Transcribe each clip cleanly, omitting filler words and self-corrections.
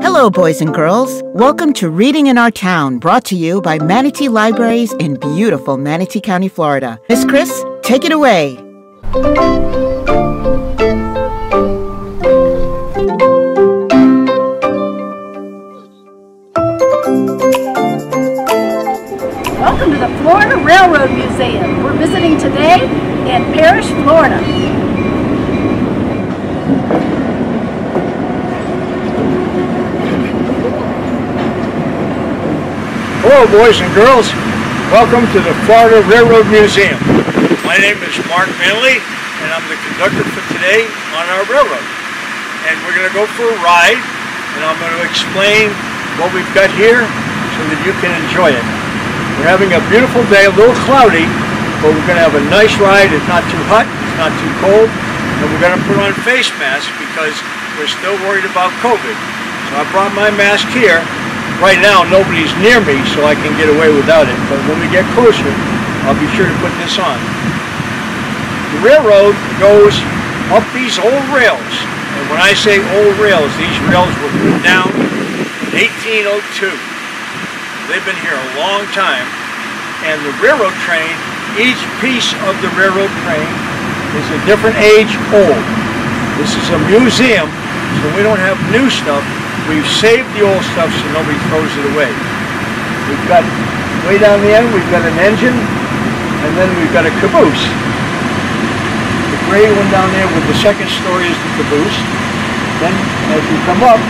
Hello, boys and girls. Welcome to Reading in Our Town, brought to you by Manatee Libraries in beautiful Manatee County, Florida. Miss Chris, take it away. Welcome to the Florida Railroad Museum. We're visiting today in Parrish, Florida. Hello, boys and girls. Welcome to the Florida Railroad Museum. My name is Mark Manley, and I'm the conductor for today on our railroad. And we're going to go for a ride, and I'm going to explain what we've got here so that you can enjoy it. We're having a beautiful day, a little cloudy, but we're going to have a nice ride. It's not too hot, it's not too cold, and we're going to put on face masks because we're still worried about COVID. So I brought my mask here. Right now, nobody's near me, so I can get away without it. But when we get closer, I'll be sure to put this on. The railroad goes up these old rails. And when I say old rails, these rails were put down in 1802. They've been here a long time. And the railroad train, each piece of the railroad train is a different age old. This is a museum, so we don't have new stuff. We've saved the old stuff so nobody throws it away. We've got, way down the end, we've got an engine, and then we've got a caboose. The gray one down there with the second story is the caboose. Then, as we come up,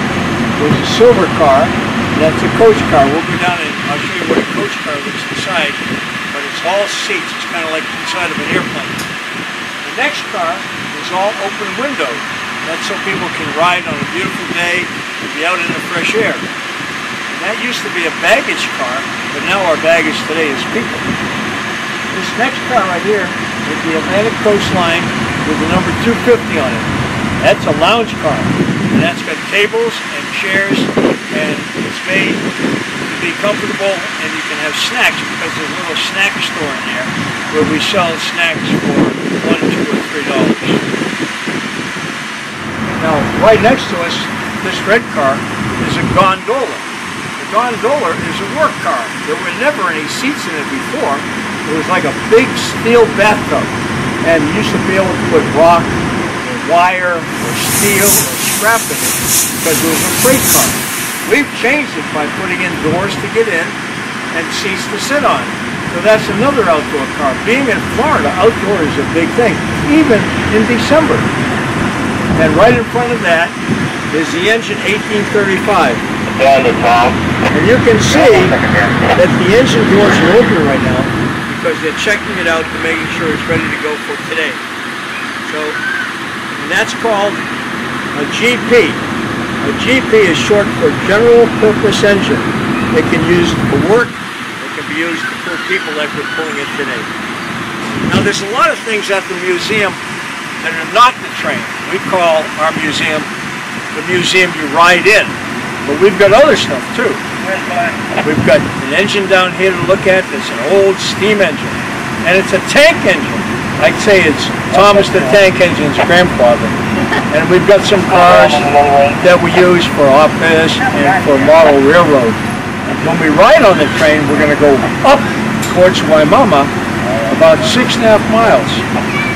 there's a silver car, and that's a coach car. We'll go down and I'll show you what a coach car looks inside, but it's all seats. It's kind of like inside of an airplane. The next car is all open window. That's so people can ride on a beautiful day and be out in the fresh air. And that used to be a baggage car, but now our baggage today is people. This next car right here is the Atlantic Coastline with the number 250 on it. That's a lounge car, and that's got tables and chairs, and it's made to be comfortable, and you can have snacks because there's a little snack store in there where we sell snacks for $1, $2, or $3. Now, right next to us, this red car is a gondola. The gondola is a work car. There were never any seats in it before. It was like a big steel bathtub. And you used to be able to put rock, or wire, or steel, or scrap in it because it was a freight car. We've changed it by putting in doors to get in and seats to sit on. So that's another outdoor car. Being in Florida, outdoor is a big thing, even in December. And right in front of that is the engine 1835. And you can see that the engine doors are open right now because they're checking it out to making sure it's ready to go for today. So, and that's called a GP. A GP is short for General Purpose Engine. It can be used for work. It can be used to pull people like we're pulling it today. Now there's a lot of things at the museum that are not the train. We call our museum the museum you ride in. But we've got other stuff too. We've got an engine down here to look at. It's an old steam engine. And it's a tank engine. I'd say it's Thomas the Tank Engine's grandfather. And we've got some cars that we use for office and for model railroad. When we ride on the train, we're going to go up towards Waimama about 6.5 miles.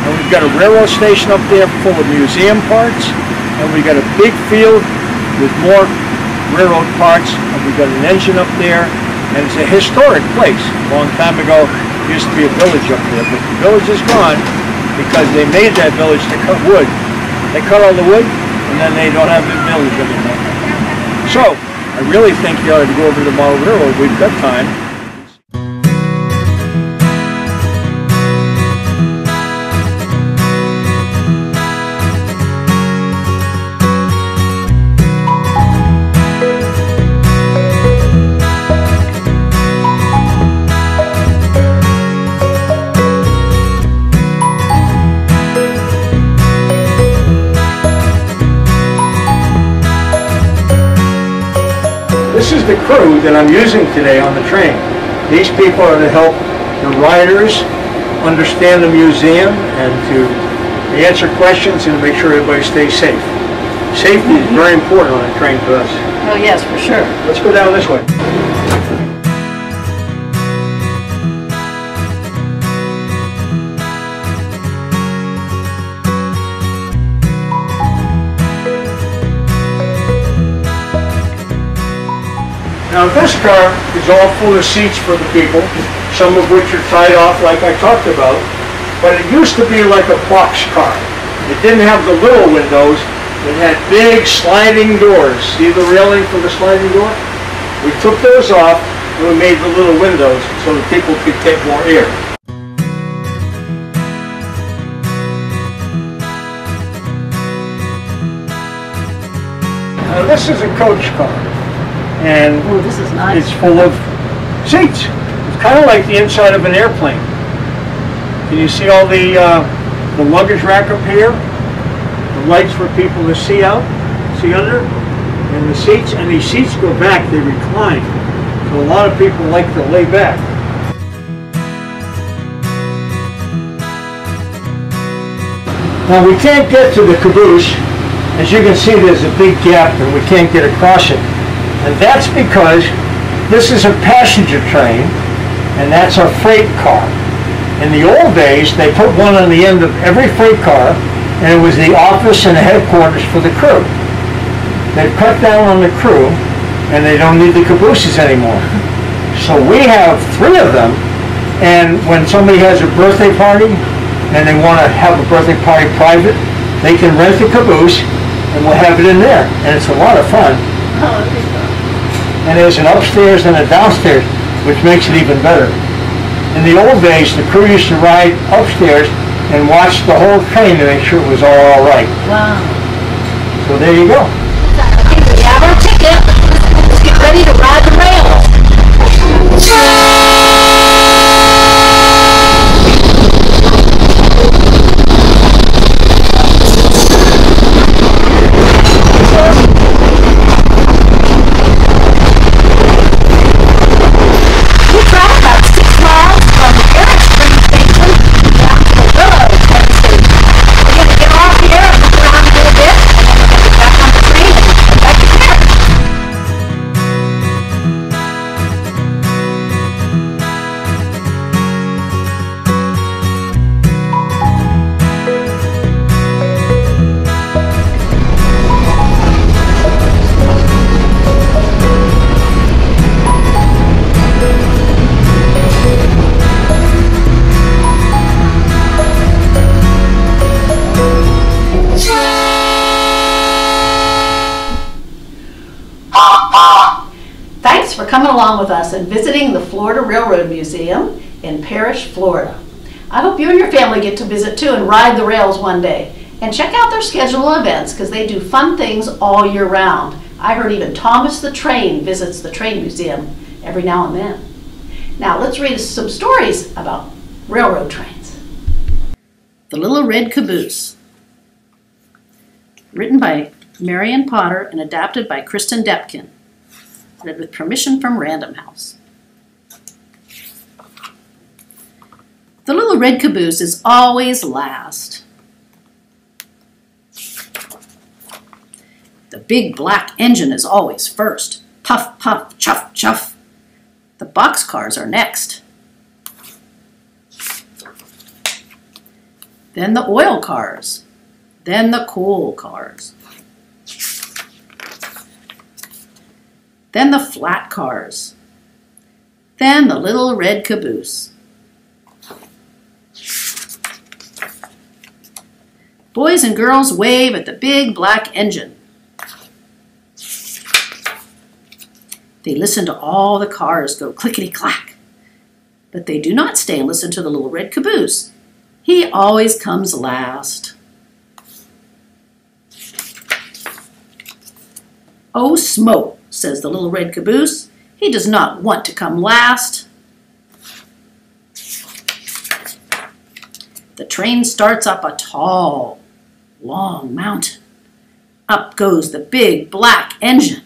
And we've got a railroad station up there full of museum parts, and we've got a big field with more railroad parts, and we've got an engine up there, and it's a historic place. A long time ago, there used to be a village up there, but the village is gone because they made that village to cut wood. They cut all the wood, and then they don't have the village anymore. So, I really think you ought to go over to the model railroad. We've got time. This is the crew that I'm using today on the train. These people are to help the riders understand the museum and to answer questions and make sure everybody stays safe. Safety is very important on a train to us. Oh yes, for sure. Let's go down this way. Now this car is all full of seats for the people, some of which are tied off like I talked about, but it used to be like a box car. It didn't have the little windows, it had big sliding doors. See the railing for the sliding door? We took those off and we made the little windows so that people could get more air. Now this is a coach car, and Oh, this is nice. it's full of seats. It's kind of like the inside of an airplane. Can you see all the luggage rack up here? The lights for people to see out, see under, and the seats. And these seats go back, they recline. So a lot of people like to lay back. Now we can't get to the caboose. As you can see, there's a big gap and we can't get across it. And that's because this is a passenger train and that's our freight car. In the old days, they put one on the end of every freight car and it was the office and the headquarters for the crew. They've cut down on the crew and they don't need the cabooses anymore. So we have 3 of them, and when somebody has a birthday party and they want to have a birthday party private, they can rent the caboose and we'll have it in there. And it's a lot of fun. Oh, that'd be fun. And there's an upstairs and a downstairs, which makes it even better. In the old days, the crew used to ride upstairs and watch the whole train to make sure it was all right. Wow. So there you go. Okay, we have our ticket. Let's get ready to ride the rails. Thanks for coming along with us and visiting the Florida Railroad Museum in Parrish, Florida. I hope you and your family get to visit too and ride the rails one day. And check out their schedule of events because they do fun things all year round. I heard even Thomas the Train visits the train museum every now and then. Now let's read some stories about railroad trains. The Little Red Caboose. Written by Marion Potter and adapted by Kristen Depkin. Read with permission from Random House. The Little Red Caboose is always last. The big black engine is always first. Puff, puff, chuff, chuff. The boxcars are next. Then the oil cars. Then the coal cars. Then the flat cars. Then the Little Red Caboose. Boys and girls wave at the big black engine. They listen to all the cars go clickety-clack. But they do not stay and listen to the Little Red Caboose. He always comes last. Oh, smoke, says the Little Red Caboose. He does not want to come last. The train starts up a tall, long mountain. Up goes the big black engine.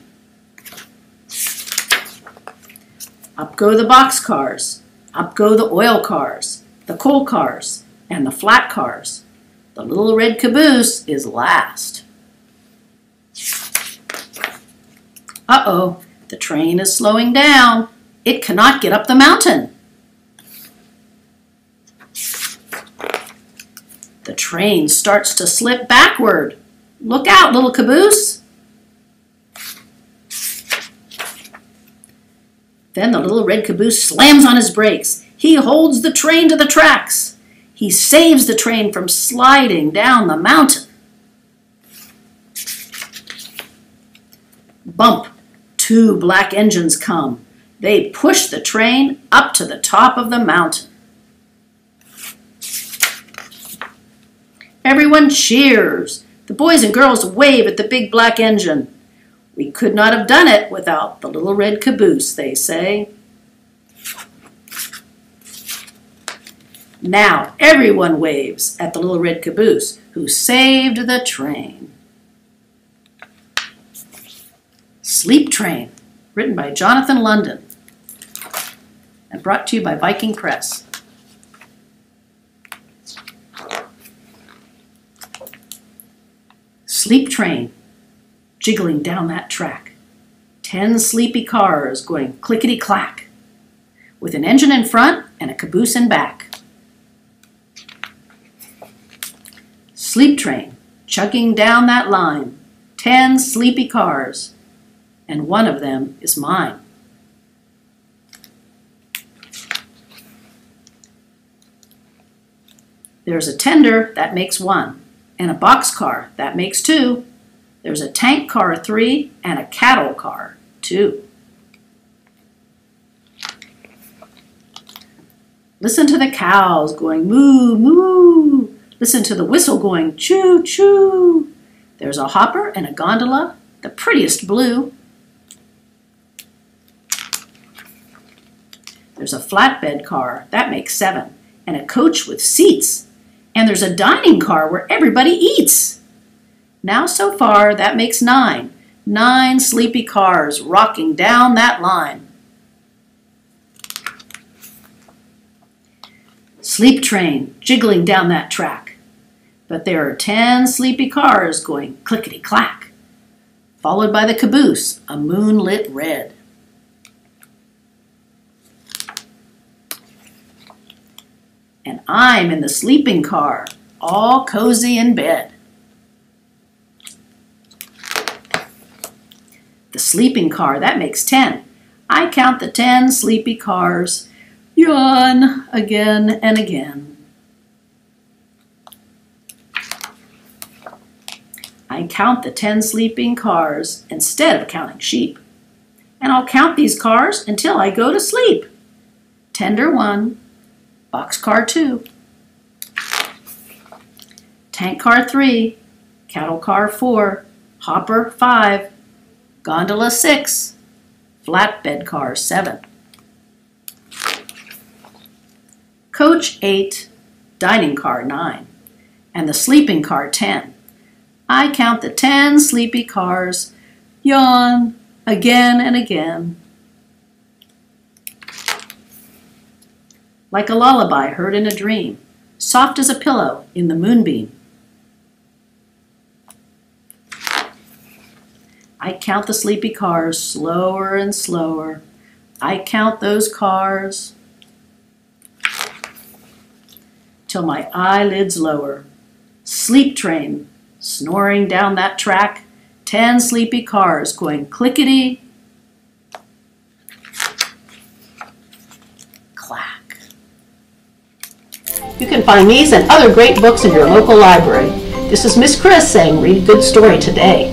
Up go the boxcars. Up go the oil cars, the coal cars, and the flat cars. The Little Red Caboose is last. Uh-oh, the train is slowing down. It cannot get up the mountain. The train starts to slip backward. Look out, little caboose. Then the little red caboose slams on his brakes. He holds the train to the tracks. He saves the train from sliding down the mountain. Bump! 2 black engines come. They push the train up to the top of the mountain. Everyone cheers. The boys and girls wave at the big black engine. We could not have done it without the little red caboose, they say. Now everyone waves at the little red caboose who saved the train. Sleep Train, written by Jonathan London and brought to you by Viking Press. Sleep train, jiggling down that track. 10 sleepy cars going clickety-clack, with an engine in front and a caboose in back. Sleep train, chugging down that line. 10 sleepy cars, and one of them is mine. There's a tender, that makes 1. And a boxcar, that makes 2. There's a tank car, 3, and a cattle car, 2. Listen to the cows going moo, moo. Listen to the whistle going choo, choo. There's a hopper and a gondola, the prettiest blue. There's a flatbed car, that makes 7, and a coach with seats. And there's a dining car where everybody eats. Now so far, that makes 9. 9 sleepy cars rocking down that line. Sleep train jiggling down that track. But there are 10 sleepy cars going clickety-clack, followed by the caboose, a moonlit red. And I'm in the sleeping car, all cozy in bed. The sleeping car, that makes 10. I count the 10 sleepy cars, yawn again and again. I count the 10 sleeping cars instead of counting sheep. And I'll count these cars until I go to sleep. Tender 1. Boxcar 2, tank car 3, cattle car 4, hopper 5, gondola 6, flatbed car 7, coach 8, dining car 9, and the sleeping car 10. I count the 10 sleepy cars, yawn again and again. Like a lullaby heard in a dream, soft as a pillow in the moonbeam. I count the sleepy cars slower and slower. I count those cars till my eyelids lower. Sleep train snoring down that track. 10 sleepy cars going clickety clack. You can find these and other great books in your local library. This is Miss Chris saying read a good story today.